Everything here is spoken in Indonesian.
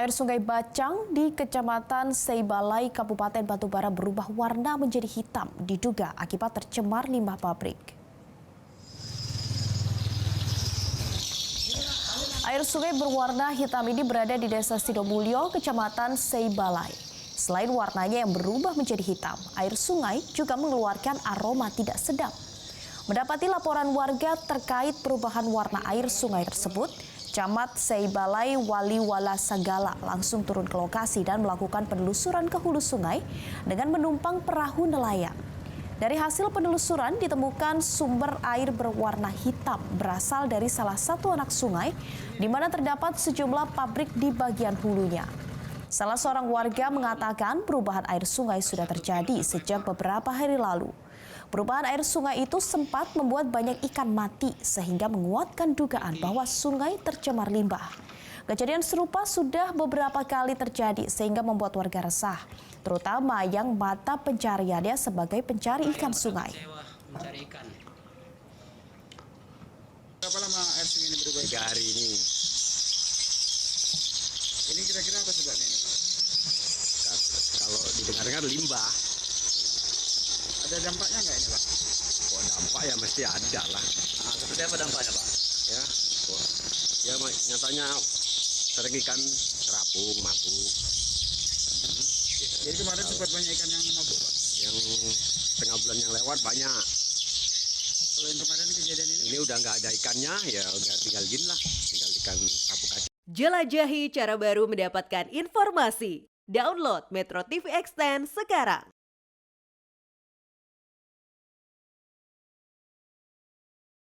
Air Sungai Bacang di Kecamatan Seibalai, Kabupaten Batubara berubah warna menjadi hitam, diduga akibat tercemar limbah pabrik. Air sungai berwarna hitam ini berada di Desa Sidomulyo, Kecamatan Seibalai. Selain warnanya yang berubah menjadi hitam, air sungai juga mengeluarkan aroma tidak sedap. Mendapati laporan warga terkait perubahan warna air sungai tersebut, Camat Seibalai Wali Walasagala langsung turun ke lokasi dan melakukan penelusuran ke hulu sungai dengan menumpang perahu nelayan. Dari hasil penelusuran ditemukan sumber air berwarna hitam berasal dari salah satu anak sungai di mana terdapat sejumlah pabrik di bagian hulunya. Salah seorang warga mengatakan perubahan air sungai sudah terjadi sejak beberapa hari lalu. Perubahan air sungai itu sempat membuat banyak ikan mati sehingga menguatkan dugaan bahwa sungai tercemar limbah. Kejadian serupa sudah beberapa kali terjadi sehingga membuat warga resah, terutama yang mata pencariannya sebagai pencari ikan sungai. Berapa lama air sungai ini berubah? 3 hari ini. Ini kira-kira apa sebabnya? Kalau didengar-dengar limbah. Ada dampaknya nggak ini, Pak? Kok dampak ya mesti ada lah. Nah, seperti apa dampaknya, Pak? Ya, kok, ya nyatanya sering ikan terapung, mabuk. Jadi kemarin sempat banyak ikan yang mabuk, Pak? Yang setengah bulan yang lewat banyak. Kalau yang kemarin kejadian ini? Ini udah nggak ada ikannya, ya udah tinggal jin lah, tinggal ikan sabuk aja. Jelajahi cara baru mendapatkan informasi. Download Metro TV Extend sekarang.